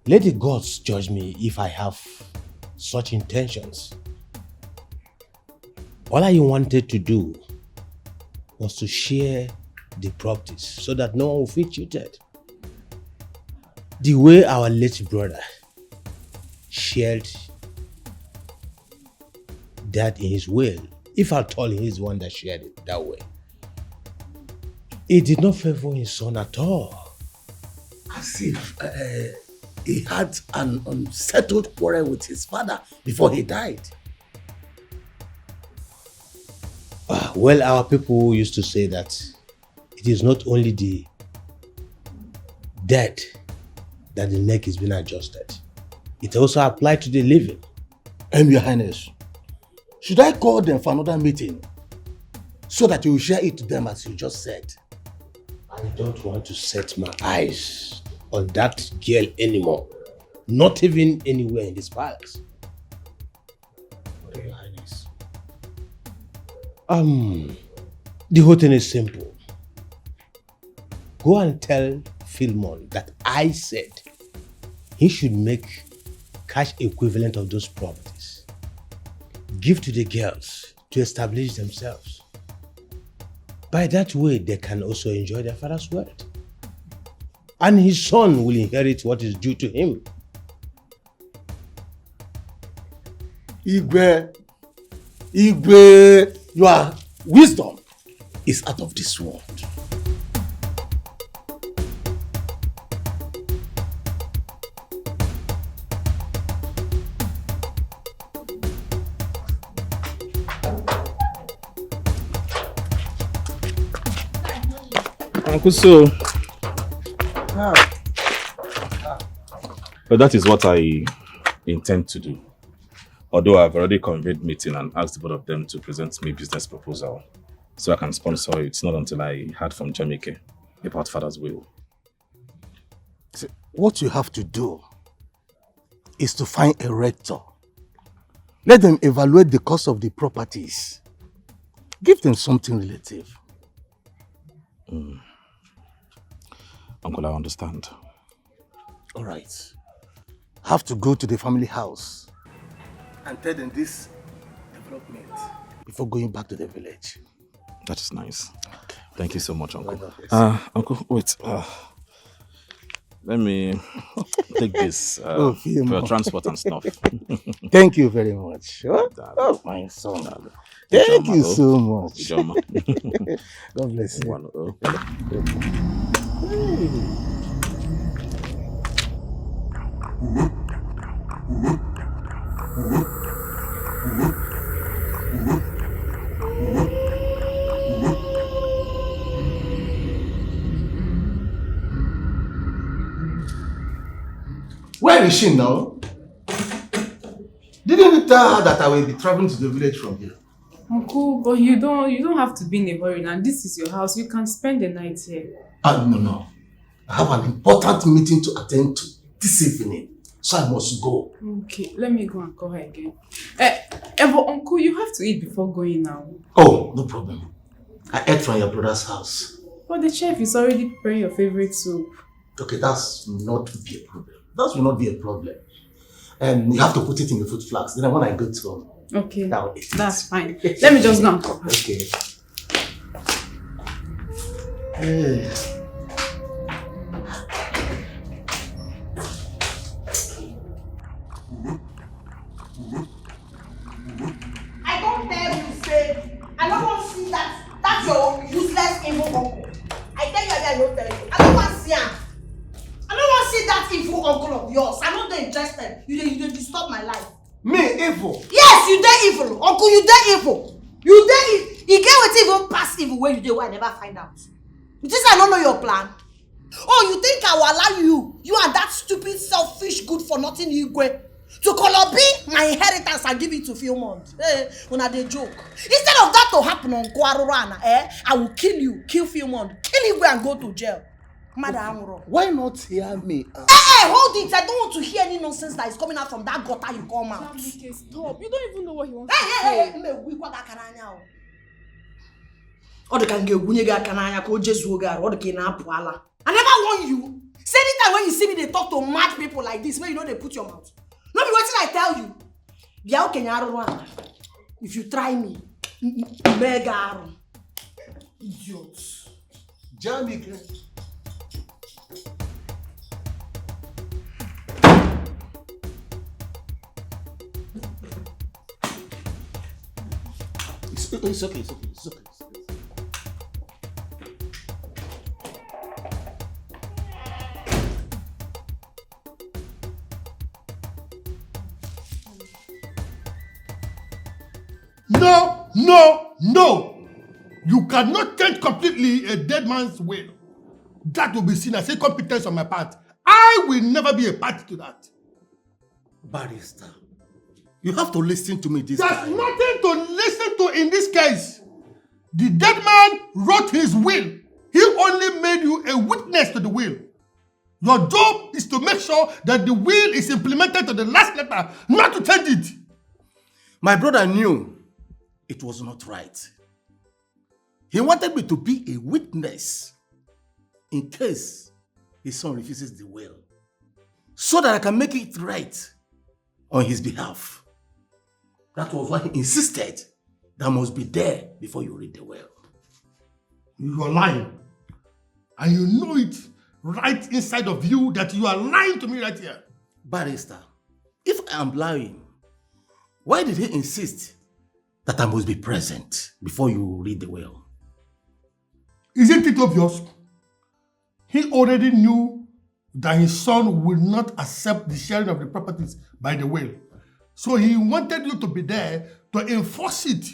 Let the gods judge me if I have such intentions. All I wanted to do was to share the properties so that no one will feel cheated. The way our late brother shared that in his will, if at all he is the one that shared it that way, it did not favor his son at all.
As if he had an unsettled quarrel with his father before he died.
Well, our people used to say that it is not only the dead that the neck is being adjusted. It also applies to the living.
Your Highness, Should I call them for another meeting so that you will share it to them as you just said?
I don't want to set my eyes on that girl anymore. Not even anywhere in this palace.
Your Highness.
The whole thing is simple. Go and tell Philemon that I said he should make cash equivalent of those properties. Give to the girls to establish themselves. By that way, they can also enjoy their father's wealth. And his son will inherit what is due to him.
Igwe, your wisdom is out of this world.
Uncle, so but that is what I intend to do. Although I've already convened meeting and asked both of them to present me business proposal so I can sponsor it. It's not until I heard from Jamike about father's will.
See, what you have to do is to find a rector. Let them evaluate the cost of the properties. Give them something relative.
Uncle, I understand.
All right. Have to go to the family house and tell them this development before going back to the village.
That is nice. Okay. Thank you so much, Uncle.
Yes.
Uncle, wait. Let me take this for your transport and stuff.
Thank you very much. Oh, my son. Thank you so much. God bless you. Where is she now? Didn't you tell her that I will be traveling to the village from here?
Uncle, but you don't have to be in a hurry now. This is your house. You can spend the night here.
No. I have an important meeting to attend to this evening, so I must go.
Okay, let me go and call her again. But Uncle, you have to eat before going now.
Oh, no problem. I ate from your brother's house.
But the chef is already preparing your favorite soup.
Okay, that's not be a problem. That will not be a problem. And you have to put it in the food flask. Then when I go to home,
okay,
that's
fine. Let me just go and call her.
Okay. Hey.
I don't tell you, say, I don't want to see that's your useless evil uncle. I tell you, I don't tell you. I don't want to see him. I don't want to see that evil uncle of yours. I'm not interested. You disturb my life.
Me, evil?
Yes, you dey evil. Uncle, you dey evil. You dey you get what even past evil where you dey where I never find out. You think I don't know your plan? Oh, you think I will allow you and that stupid, selfish, good for nothing Igwe to colobi my inheritance and give it to Philemon? Hey, una dey joke. Instead of that to happen on Kwarurana, I will kill you, kill Philemon, kill Igwe and go to jail.
Why not hear me?
Hey, hold it. I don't want to hear any nonsense that is coming out from that gutter you come out.
Stop. You don't even know what he wants to
say.
say.
I never warn you. Say anytime when you see me, they talk to mad people like this, where you know they put your mouth. Not be waiting I tell you. If you try me, mega idiots.
Jamike. It's okay.
No! You cannot change completely a dead man's will. That will be seen as incompetence on my part. I will never be a party to that.
Barrister, You have to listen to me this
There's
time.
nothing to listen to in this case. The dead man wrote his will. He only made you a witness to the will. Your job is to make sure that the will is implemented to the last letter, not to change it.
My brother knew it was not right. He wanted me to be a witness in case his son refuses the will, so that I can make it right on his behalf. That was why he insisted that I must be there before you read the will.
You are lying. And you know it right inside of you that you are lying to me right here.
Barrister, if I am lying, why did he insist that I must be present before you read the will?
Isn't it obvious? He already knew that his son would not accept the sharing of the properties by the will. So he wanted you to be there to enforce it.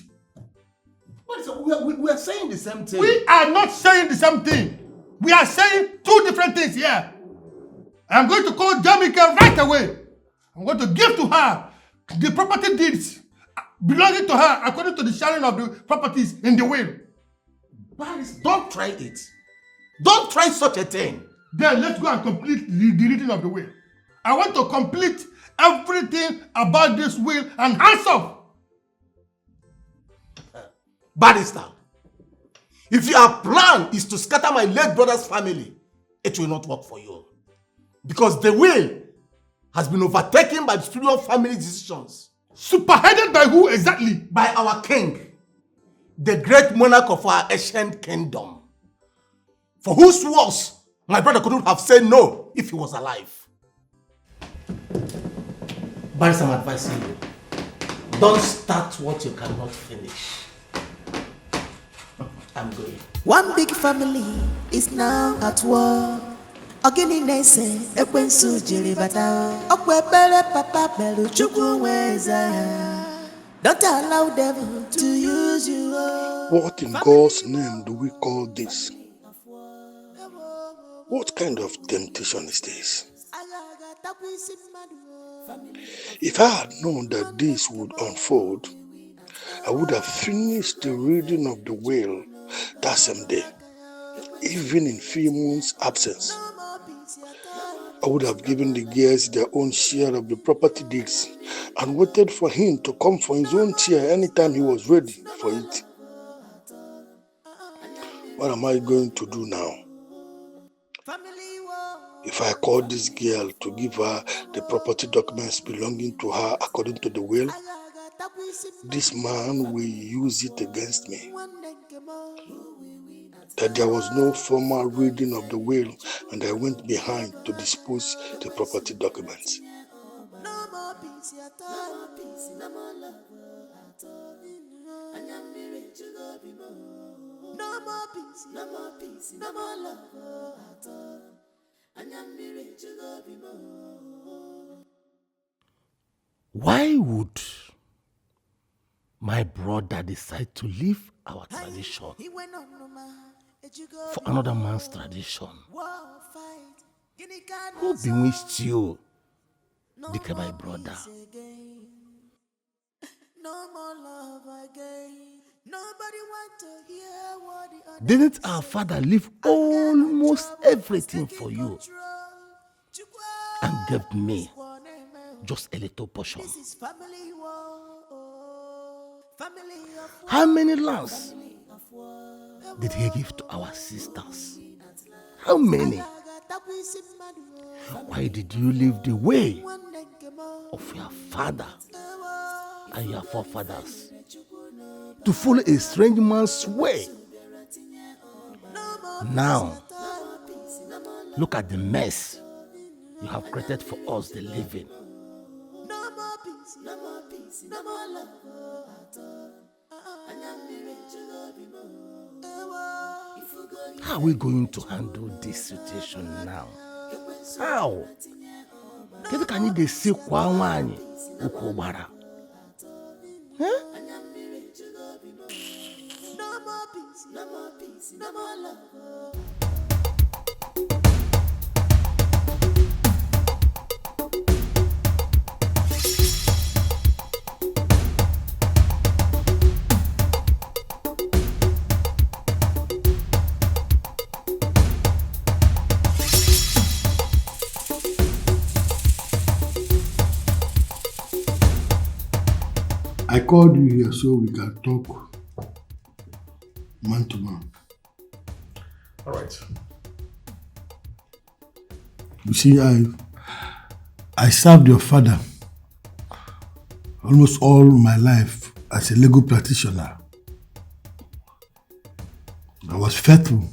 We are saying the same thing.
We are not saying the same thing. We are saying two different things here. I'm going to call Jamaica right away. I'm going to give to her the property deeds belonging to her according to the sharing of the properties in the will.
Barrister, don't try it. Don't try such a thing.
Then let's go and complete the reading of the will. I want to complete everything about this will and hands off.
Barrister, if your plan is to scatter my late brother's family, it will not work for you. Because the will has been overtaken by the superior family decisions.
Superheaded by who exactly?
By our king, the great monarch of our ancient kingdom, for whose words my brother couldn't have said no if he was alive. Barrister, I'm advising you, don't start what you cannot finish. I'm going.
One big family is now at war. Ogini nese ekwensu jiri bata. Okwebere papa belu chukwu weza. Don't allow devil to use you.
What in God's name do we call this? What kind of temptation is this? If I had known that this would unfold, I would have finished the reading of the will that same day, even in Philemon's absence. I would have given the girls their own share of the property deeds and waited for him to come for his own share anytime he was ready for it. What am I going to do now? If I call this girl to give her the property documents belonging to her according to the will, this man will use it against me. That there was no formal reading of the will and I went behind to dispose the property documents.
Why would my brother decide to leave our tradition for another man's tradition? Who bewitched you, Dike, my brother? Didn't our father leave almost everything for you and gave me just a little portion? How many lands did he give to our sisters? How many? Why did you leave the way of your father and your forefathers to follow a strange man's way? Now, look at the mess you have created for us, the living. How are we going to handle this situation now? How? Can you see Kwawani Ukobara? Huh?
I called you here so we can talk man to man.
All right.
You see, I served your father almost all my life as a legal practitioner. I was faithful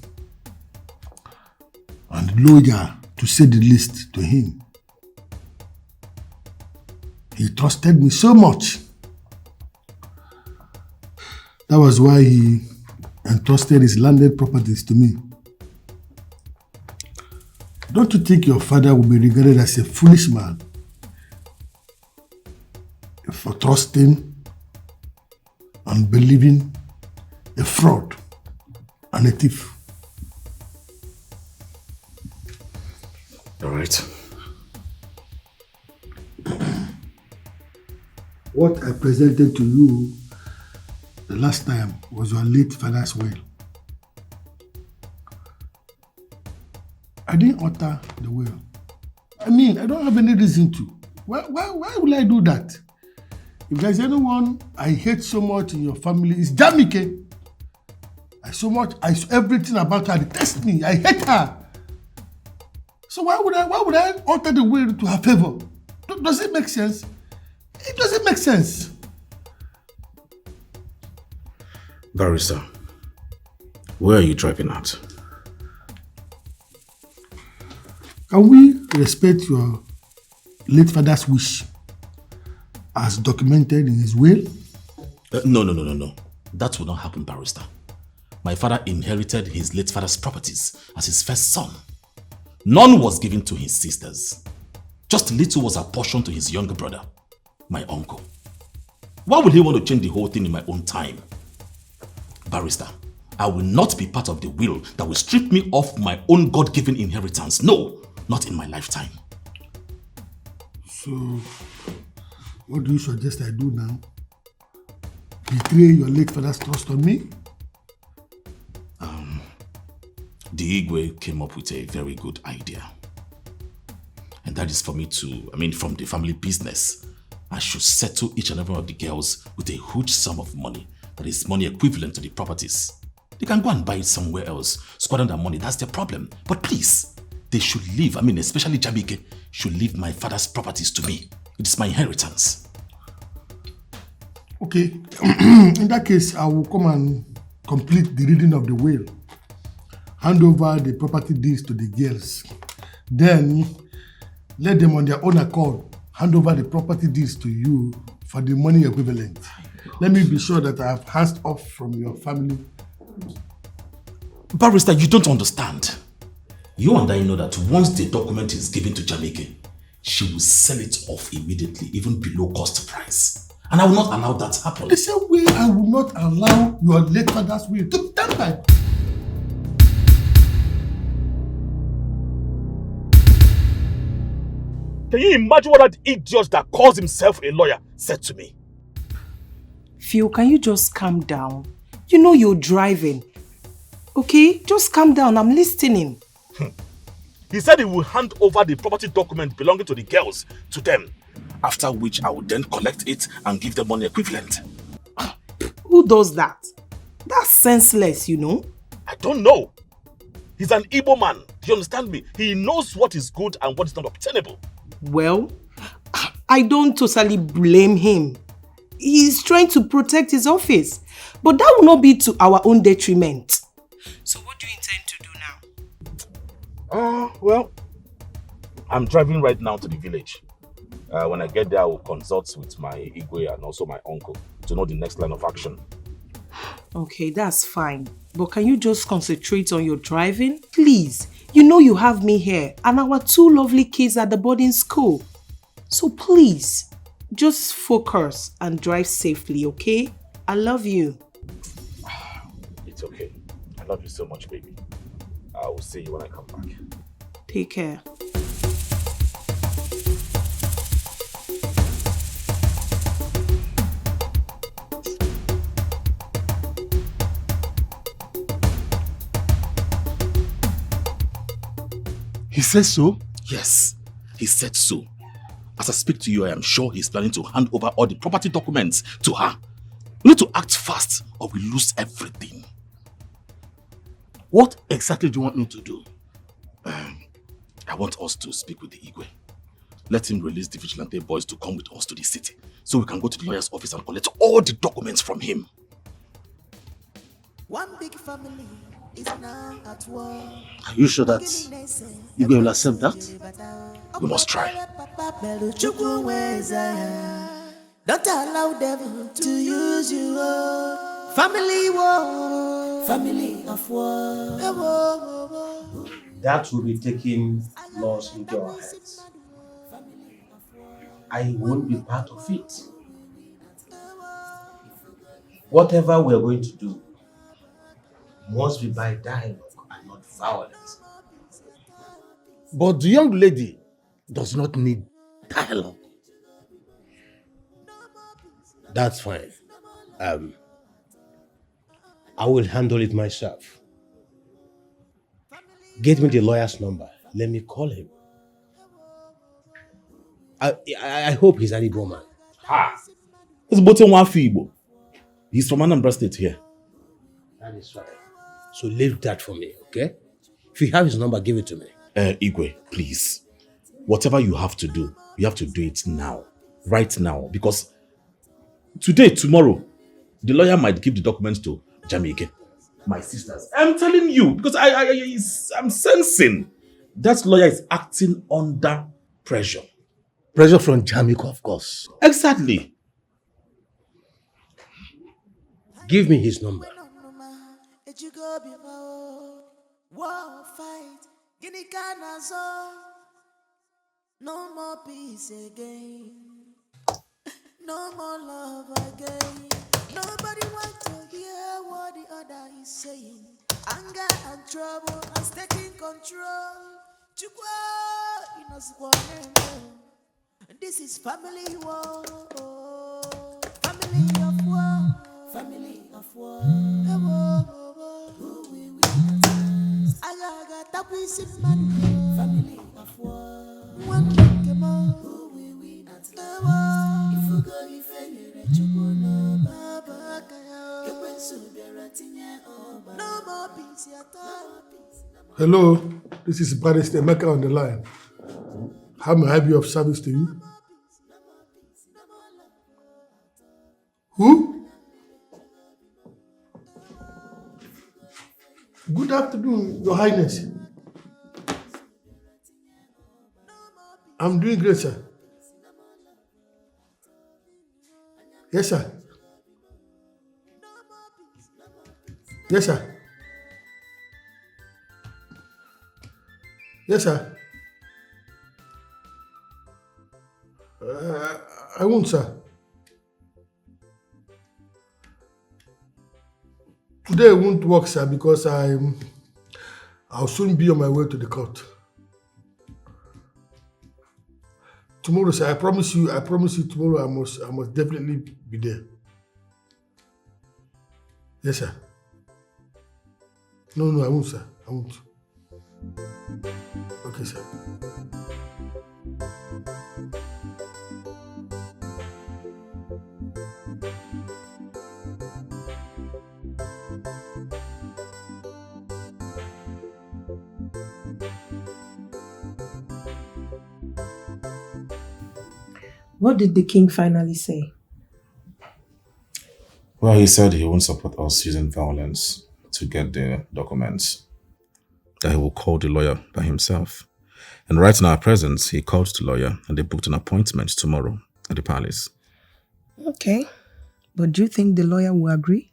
and loyal, to say the least, to him. He trusted me so much. That was why he entrusted his landed properties to me. Don't you think your father will be regarded as a foolish man for trusting and believing a fraud and a thief?
All right.
What I presented to you the last time was your late father's will. I didn't alter the will. I mean, I don't have any reason to. Why will I do that? If there's anyone I hate so much in your family, it's Jamike. Everything about her detests me. I hate her. So why would I alter the will to her favor? Does it make sense? It doesn't make sense.
Barrister, where are you driving at?
Can we respect your late father's wish as documented in his will?
No. That will not happen, Barrister. My father inherited his late father's properties as his first son. None was given to his sisters. Just little was apportioned to his younger brother, my uncle. Why would he want to change the whole thing in my own time? Barrister, I will not be part of the will that will strip me of my own God-given inheritance. No, not in my lifetime.
So, what do you suggest I do now? Betray your late father's trust on me?
The Igwe came up with a very good idea. And that is for me to, from the family business, I should settle each and every one of the girls with a huge sum of money that is money equivalent to the properties. They can go and buy it somewhere else, squander their money, that's their problem. But please, they should leave, especially Jamike, should leave my father's properties to me. It is my inheritance.
Okay, in that case, I will come and complete the reading of the will. Hand over the property deeds to the girls. Then, let them on their own accord hand over the property deeds to you for the money equivalent. Let me be sure that I have hands off from your family.
Barrister, you don't understand. You and I know that once the document is given to Jamike, she will sell it off immediately, even below cost price. And I will not allow that to happen.
The same way I will not allow your late father's will to be tampered.
Can you imagine what that idiot that calls himself a lawyer said to me?
Phil, can you just calm down? You know you're driving. Okay? Just calm down. I'm listening.
He said he will hand over the property document belonging to the girls to them, after which I will then collect it and give them money equivalent.
Who does that? That's senseless, you know.
I don't know. He's an Igbo man. Do you understand me? He knows what is good and what is not obtainable.
Well, I don't totally blame him. He's trying to protect his office. But that will not be to our own detriment. So what do you intend to do now?
Well, I'm driving right now to the village. When I get there, I will consult with my Igwe and also my uncle to know the next line of action.
Okay, that's fine. But can you just concentrate on your driving? Please. You know you have me here and our two lovely kids at the boarding school. So please, just focus and drive safely, okay? I love you.
It's okay. I love you so much, baby. I will see you when I come back.
Take care.
He says so?
Yes, he said so. As I speak to you, I am sure he's planning to hand over all the property documents to her. We need to act fast or we lose everything.
What exactly do you want me to do?
I want us to speak with the Igwe. Let him release the vigilante boys to come with us to the city so we can go to the lawyer's office and collect all the documents from him.
One big family is now at war.
Are you sure that Igwe will accept that?
We must try.
Don't allow devil to use you. Family war, family of war.
That will be taking laws into our hands. I won't be part of it. Whatever we're going to do must be by dialogue and not violence.
But the young lady does not need dialogue.
That's fine. I will handle it myself. Get me the lawyer's number. Let me call him. I hope he's an Igbo man.
Ha! It's Bote Wafibo. He's from Anambra State here.
That is right. So leave that for me, okay? If you have his number, give it to me.
Igwe, please. Whatever you have to do it now. Right now. Because today, tomorrow, the lawyer might give the documents to Jamike. My sisters. I'm telling you, because I'm sensing that lawyer is acting under pressure.
Pressure from Jamiko, of course.
Exactly.
Give me his number.
No more peace again. No more love again. Nobody wants to hear what the other is saying. Anger and trouble has taken control. This is family war. Family of war. Family of war. Who we win? I got family of war. One who we win at war. If you go, if you no baba kaya. You went so no more peace at all.
Hello, this is Barrister Emeka on the line. How may I be of service to you? Who? Good afternoon, Your Highness. I'm doing great, sir. Yes, sir. Yes, sir. Yes, sir. I won't, sir. Today won't work, sir, because I'll soon be on my way to the court. Tomorrow, sir, I promise you tomorrow I must definitely be there. Yes, sir. No, I won't, sir. I won't. Okay, sir.
What did the king finally say?
Well, he said he won't support us using violence to get the documents. That he will call the lawyer by himself. And right in our presence, he called the lawyer and they booked an appointment tomorrow at the palace.
Okay. But do you think the lawyer will agree?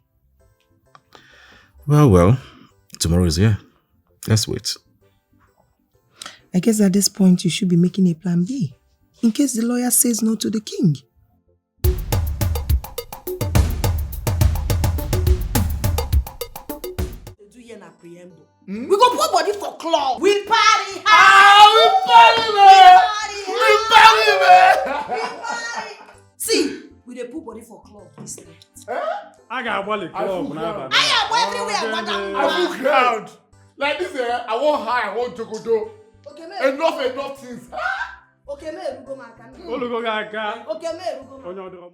Well, tomorrow is here. Let's wait.
I guess at this point you should be making a plan B, in case the lawyer says no to the king.
We go put body for club. We party hard. We party. See, we dey put body for club this night.
I got one club now.
I am everywhere.
I feel crowd. Like this, I want high, I want jogodo.
Okay, man.
Enough things.
Okay, me erugo maka.
Olugo ga aka.
Okay, me erugo.
Onye ọdụrụ.